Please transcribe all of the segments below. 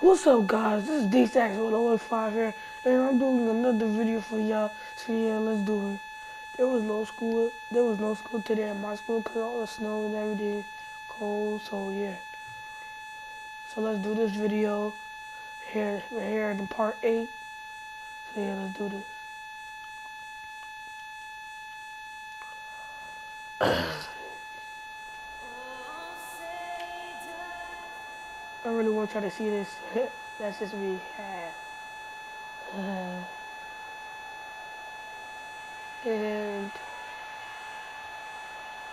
What's up, guys? This is D-Sax1015 here, and I'm doing another video for y'all. So yeah, let's do it. There was no school. There was no school today at my school because all the snow and everything cold. So yeah. So let's do this video here. We're here in part 8. So yeah, let's do this. I really want y'all to see this. That's just me. And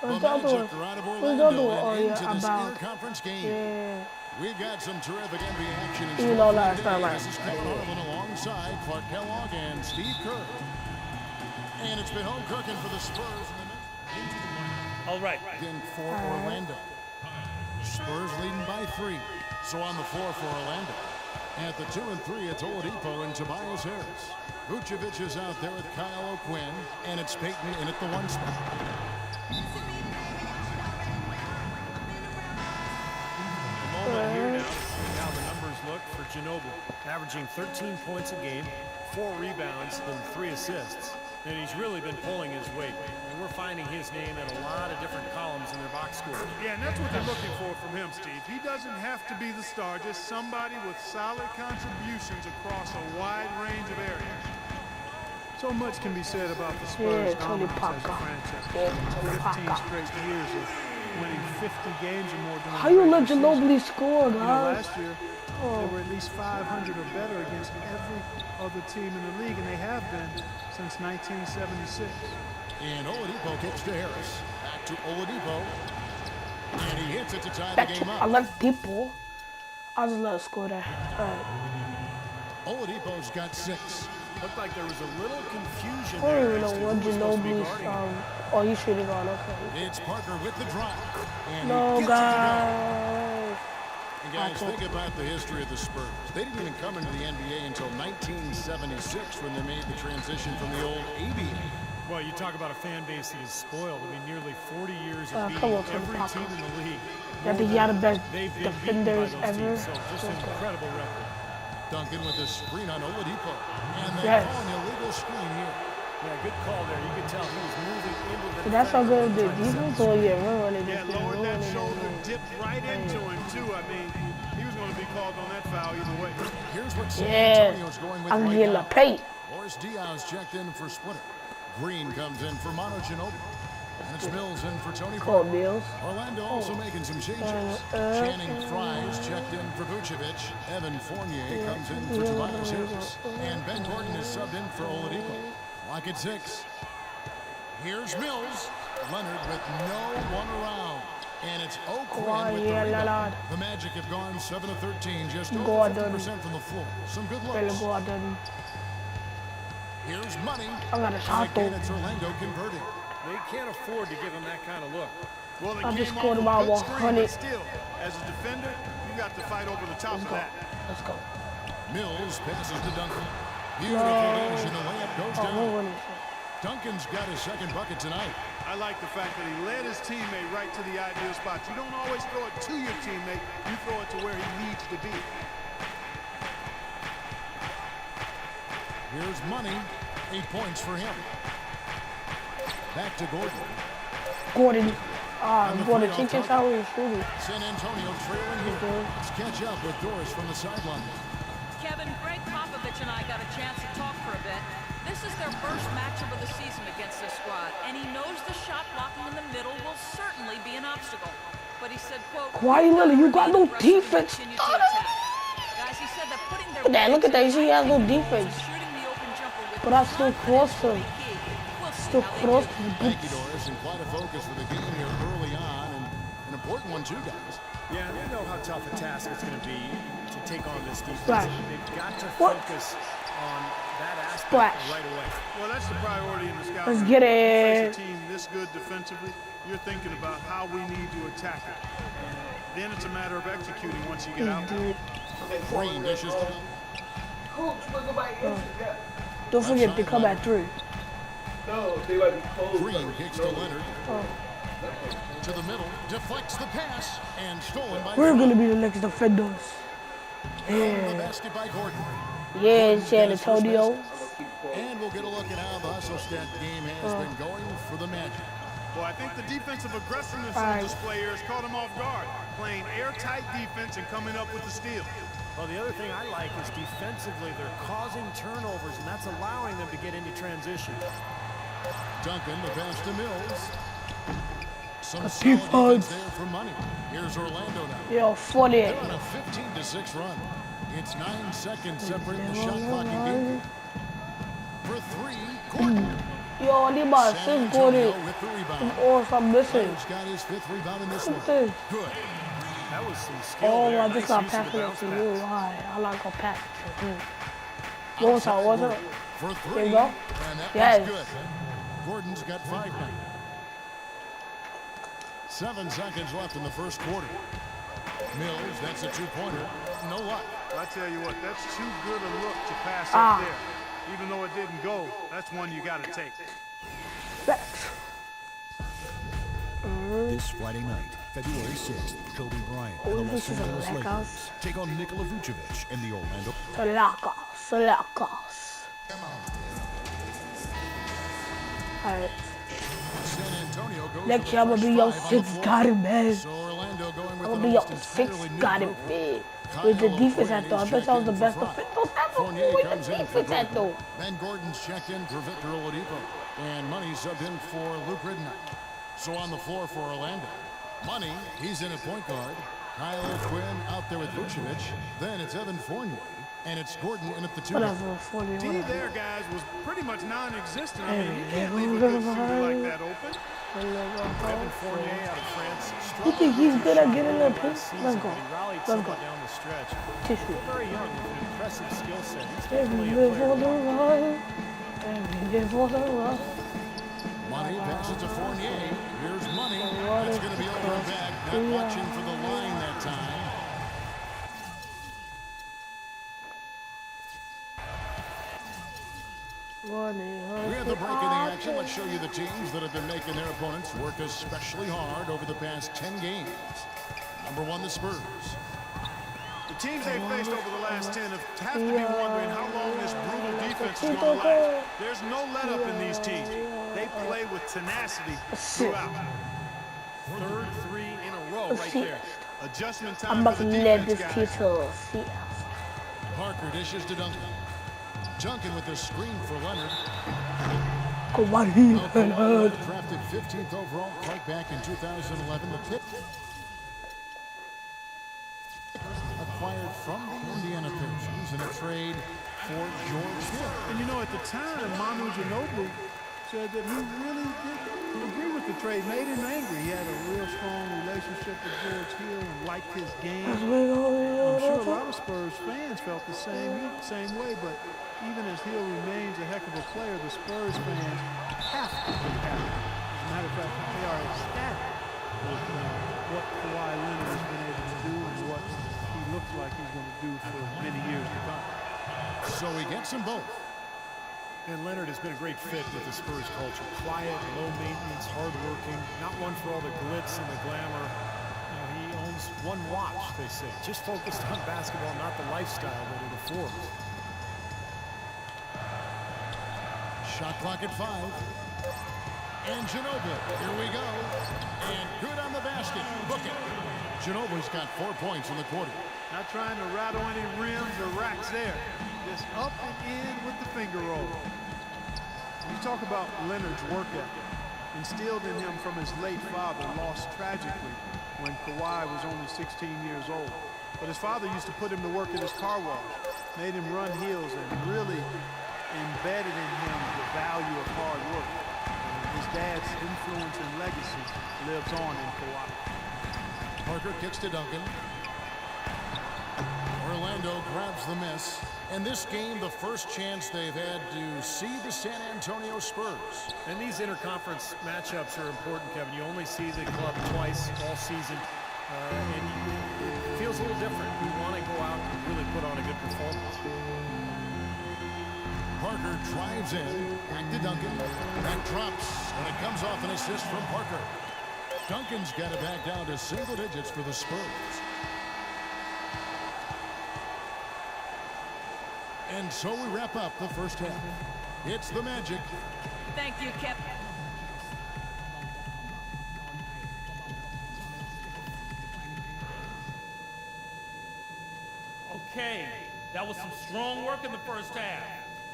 what's the other one? What's the other one? Oh yeah, about yeah. We've got some terrific NBA action in You know, last time I This is Kevin Harlan alongside Clark Kellogg and Steve Kerr. And it's been home cooking for the Spurs. All right. In for Orlando. Spurs leading by 3. So on the floor for Orlando. At the 2 and 3, it's Oladipo and Tobias Harris. Vucevic is out there with Kyle O'Quinn, and it's Peyton in at the 1 spot. Moment here now. See how the numbers look for Ginobili. Averaging 13 points a game, 4 rebounds, and 3 assists. And he's really been pulling his weight. And we're finding his name in a lot of different columns in their box score. Yeah, and that's what they're looking for from him, Steve. He doesn't have to be the star, just somebody with solid contributions across a wide range of areas. So much can be said about the Spurs' dominance as a franchise. 15 straight years of winning 50 games or more. How you let Ginobili score, guys? You know, last year, they were at least 500 or better against every other team in the league, and they have been since 1976. And Oladipo kicks to Harris. Back to Oladipo. And he hits it to tie the Back game to up. Oladipo. I'll just let it score that. Oladipo's got 6. Looked like there was a little confusion I don't there even as know to what who was supposed to be Ginobili's, guarding him. oh, he's shooting on, okay. It's Parker with the drive. And No, he gets it to go. guys. And guys, think about the history of the Spurs. They didn't even come into the NBA until 1976 when they made the transition from the old ABA. Well, you talk about a fan base that is spoiled. I mean, nearly 40 years of come beating on, Tony every Parker. team in the league. I think y'all the best They've been beaten by defenders those ever. teams, so just an incredible record. Duncan with a screen on Oladipo. And they Yes. call an illegal screen here. Yeah, good call there. You could tell he was moving into the That's how good the defender, trying to defense, set or the yeah, run running Yeah, this thing, lowered run that running shoulder, this thing. dipped right into him, too. I mean, he was going to be called on that foul either way. Here's what San Yeah, Antonio's going with I'm right getting now. a paint. Boris Diaz checked in for Splitter. Green comes in for Manu Ginobili. And it's Mills in for Tony Call Parker. Mills. Orlando also making some changes. Channing Frye's checked in for Vucevic. Evan Fournier comes in for Tobias Harris. And Ben Gordon is subbed in for Oladipo. Lock at 6. Here's Mills. Leonard with no one around. And it's O'Quinn with the rebound. The Magic have gone 7 of 13, just over Gordon. 50% from the floor. Some good Billy looks. Gordon. Here's Money. I got a And shot again, though. it's Orlando converting. They can't afford to give him that kind of look. Well, it I just came scored off about a good screen, 100. but still, as a defender, you got to fight over the top of that. Let's go. Mills passes to Duncan. Beautiful dish, and the layup goes Oh, we're down. winning. Duncan's got his second bucket tonight. I like the fact that he led his teammate right to the ideal spot. You don't always throw it to your teammate. You throw it to where he needs to be. Here's Money. 8 points for him. Back to Gordon. Gordon. Gordon, three-off check his target. how he's shooting. San Antonio trailing here. Let's catch up with Doris from the sideline. Kevin, Greg Popovich and I got a chance to talk for a bit. This is their first matchup of the season against this squad, and he knows the shot blocking in the middle will certainly be an obstacle. But he said, quote, Kawhi Leonard, you got no defense. Continue to attack. Guys, he said that putting their Look at that, look at that. You see, he has no legs in defense. and shooting the open jumper with But I still crossed him. We'll see Still how they crossed do. his Thank you, boots. Doris, and quite a focus for the game here early on, and an important one too, guys. Yeah, they know how tough a task it's going to be to take on this defense. Splash. They've got to What? focus on that aspect Splash. right away. Well, that's the priority in the scout. Let's room. get When you it. face a team this good defensively, you're thinking about how we need to attack it. And then it's a matter of executing once you get out there. Green dishes to Don't forget to come at 3. Green kicks to Leonard. To the middle, deflects the pass, and stolen by We're Fry. gonna be the next defenders. And the basket by Gordon. Yeah, San Antonio. And we'll get a look at how the Hustlestat game has been going for the Magic. Well, I think the defensive aggressiveness on display here has caught him off guard, playing airtight defense and coming up with the steal. Well, the other thing I like is defensively, they're causing turnovers, and that's allowing them to get into transition. Duncan, the pass to Mills. Some few solid defense there for Money. Here's Orlando now. Yo, 40. They're on a 15-6 run. It's 9 seconds separating the shot clock and game. For three, Gordon. Yo, they about San 6 Gordon. Antonio with the rebound. Or something missing. Leonard's got his 5th rebound in this one. Good. Good. That was some skill Oh, there. I just Nice got use of the passing it bounce to pass. you. Why? I like a pass. What was that? Was it? For There three. you go. And that Yes. was good. Gordon's got 5 now. 7 seconds left in the first quarter. Mills, that's a 2-pointer. No luck. I tell you what, that's too good a look to pass Ah. up there. Even though it didn't go, that's one you got to take. Facts. This Friday night, February 6th, Kobe Bryant and the Los Angeles Lakers take on Nikola Vucevic and the Orlando. Lakers. Alright. San Antonio goes Next for year I'm the gonna be first your 5 on the sixth floor. got him, man. So Orlando going with I'm gonna an be your almost sixth entirely new got him, group. man. With the Kyle defense I O'Quinn thought. I is bet I was the checked in best for defense. Fry. Don't ever Fournier fool with comes the in for defense I Gordon. thought. Ben Gordon's checked in for Victor Oladipo. And Money subbed in for Luke Ridnour. So on the floor for Orlando. Money, he's in at point guard. Kyle O'Quinn out there with Vucevic. Then it's Evan Fournier. And it's Gordon in at the 2. Whatever, 40, D whatever. there, guys, was pretty much non-existent. I Hey, mean, you hey, can't leave a whatever, good shooter like hey. that open. Evan Fournier out of France. You think he's good at getting that Last pick? season, Let's go. but he rallied Let's somewhat go. down the stretch. Tissue. Still very young with an impressive skill set. He's Every definitely a day player for to the watch. run. Every day for the run. Money passes to Fournier. Here's Money. That's going to be over and back. Not watching for the line that time. We have the break in the action. Let's show you the teams that have been making their opponents work especially hard over the past 10 games. Number 1, the Spurs. The teams they've faced over the last 10 have to be wondering how long this brutal defense is going to last. There's no let-up in these teams. They play with tenacity throughout. Third 3 in a row right there. Adjustment I'm time about for to the let defense, this guys. kid to see. Parker dishes to Duncan. Duncan with the screen for Leonard. Kawhi Kawhi Leonard. drafted 15th overall right back in 2011. The pick acquired from the Indiana Pacers in a trade for George Hill. And you know, at the time, Manu Ginobili said that he really didn't agree with the trade, made him angry. He had a real strong relationship with George Hill and liked his game. I'm sure a lot of Spurs fans felt the same way, but even as Hill remains a heck of a player, the Spurs fans have to be happy. As a matter of fact, they are ecstatic with what Kawhi Leonard has been able to do and what he looks like he's going to do for many years to come. So he gets them both. And Leonard has been a great fit with the Spurs culture. Quiet, low maintenance, hardworking, not one for all the glitz and the glamour. You know, he owns one watch, they say. Just focused on basketball, not the lifestyle that it affords. Shot clock at 5. And Ginobili, here we go. And good on the basket. Book it. Ginobili's got 4 points in the quarter. Not trying to rattle any rims or racks there. Just up and in with the finger roll. You talk about Leonard's work ethic. Instilled in him from his late father, lost tragically when Kawhi was only 16 years old. But his father used to put him to work at his car wash, made him run hills, and really embedded in him the value of hard work. And his dad's influence and legacy lives on in Kawhi. Parker kicks to Duncan. Orlando grabs the miss. In this game, the first chance they've had to see the San Antonio Spurs. And these interconference matchups are important, Kevin. You only see the club twice all season. And it feels a little different. You want to go out and really put on a good performance. Parker drives in. Back to Duncan. That drops. And it comes off an assist from Parker. Duncan's got it back down to single digits for the Spurs. And so we wrap up the first half. It's the Magic. Thank you, Kip. Okay, that was some strong work in the first half.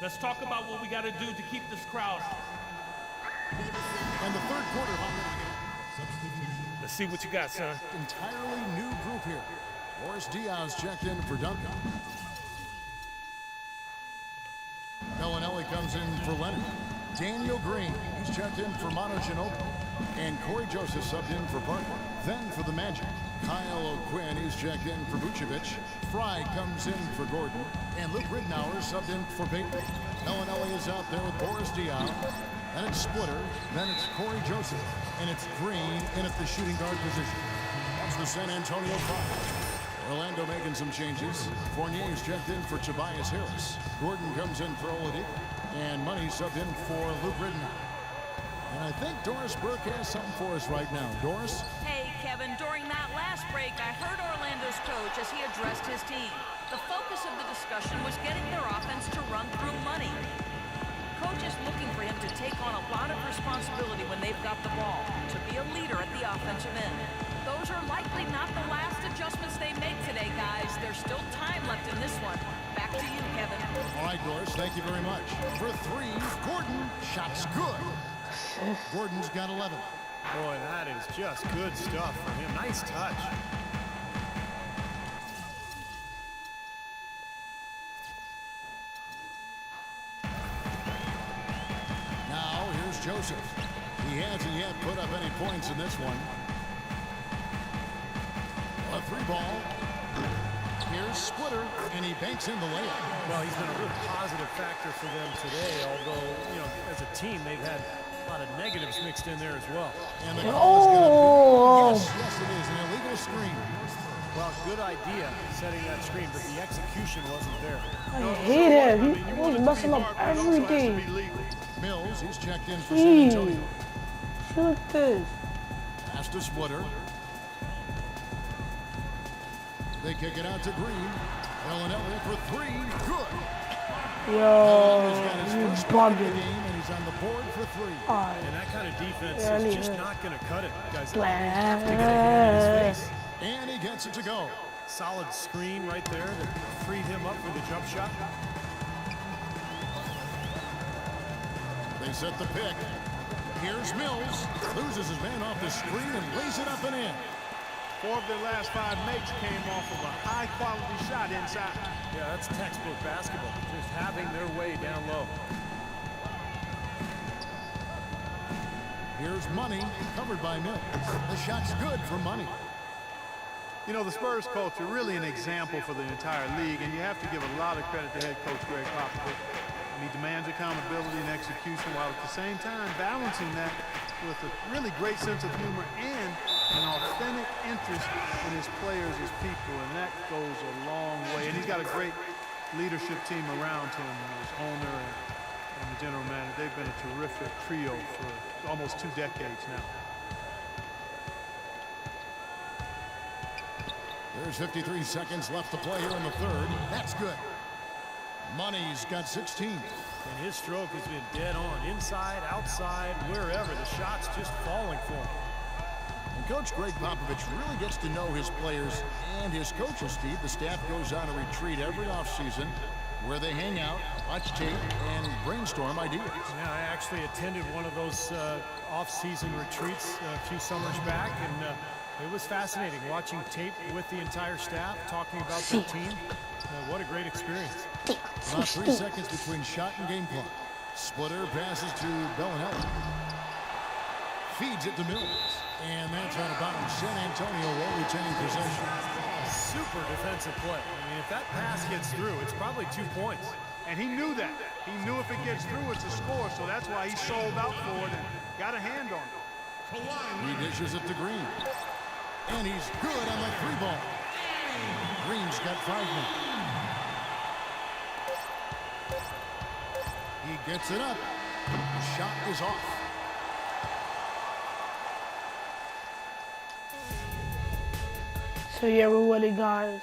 Let's talk about what we got to do to keep this crowd. And the third quarter. Let's see what you got, son. Entirely new group here. Boris Diaz checked in for Duncan. Bellinelli comes in for Leonard. Daniel Green, he's checked in for Manu Ginobili. And Corey Joseph subbed in for Parker. Then for the Magic, Kyle O'Quinn, he's checked in for Vucevic. Fry comes in for Gordon. And Luke Ridnour subbed in for Payton. Bellinelli is out there with Boris Diaw. Then it's Splitter. Then it's Corey Joseph. And it's Green in at the shooting guard position. That's the San Antonio Fire. Orlando making some changes. Fournier's checked in for Tobias Harris. Gordon comes in for Oladipo. And Money subbed in for Luke Ridnour. And I think Doris Burke has something for us right now. Doris? Hey, Kevin, during that last break, I heard Orlando's coach as he addressed his team. The focus of the discussion was getting their offense to run through Money. Coach is looking for him to take on a lot of responsibility when they've got the ball, to be a leader at the offensive end. Those are likely not the last adjustments they make today, guys. There's still time left in this one. Back to you, Kevin. All right, Doris, thank you very much. For three, Gordon, shot's good. Gordon's got 11. Boy, that is just good stuff from him. Nice touch. Now, here's Joseph. He hasn't yet put up any points in this one. A three ball. Here's Splitter, and he banks in the layup. Well, he's been a real positive factor for them today, although, you know, as a team, they've had a lot of negatives mixed in there as well. And the call is going to be, yes, it is, an illegal screen. Well, good idea, setting that screen, but the execution wasn't there. I hate him. He was messing up everything. Mills, he's checked in for San Antonio. Look at this. Pass to Splitter. They kick it out to Green. Bellinelli for three. Good. Yo, He's got his you first point of the bugging. game, and he's on the board for three. And that kind of defense is just not going to cut it, guys. They Blah. have to get it in his face. And he gets it to go. Solid screen right there that freed him up for the jump shot. They set the pick. Here's Mills. Loses his man off the screen and lays it up and in. 4 of their last 5 makes came off of a high-quality shot inside. Yeah, that's textbook basketball. Just having their way down low. Here's Money, covered by Mills. The shot's good for Money. You know, the Spurs culture, really an example for the entire league, and you have to give a lot of credit to head coach Greg Popovich. He demands accountability and execution while at the same time balancing that with a really great sense of humor and an authentic interest in his players, his people, and that goes a long way. And he's got a great leadership team around him, his owner and the general manager. They've been a terrific trio for almost 2 decades now. There's 53 seconds left to play here in the third. That's good. Money's got 16. And his stroke has been dead on. Inside, outside, wherever. The shot's just falling for him. And Coach Greg Popovich really gets to know his players and his coaches, Steve. The staff goes on a retreat every offseason where they hang out, watch tape, and brainstorm ideas. Yeah, I actually attended one of those off-season retreats a few summers back, and it was fascinating watching tape with the entire staff, talking about their team. What a great experience. About 3 seconds between shot and game clock. Splitter passes to Bellinelli. Feeds it to Mills. And that's out of bounds. San Antonio will retain possession. Super defensive play. I mean, if that pass gets through, it's probably 2 points. And he knew that. He knew if it gets through, it's a score, so that's why he sold out for it and got a hand on it. He dishes it to Green. And he's good on the 3-ball. Green's got 5 now. He gets it up. The shot is off. So yeah, we're winning, guys.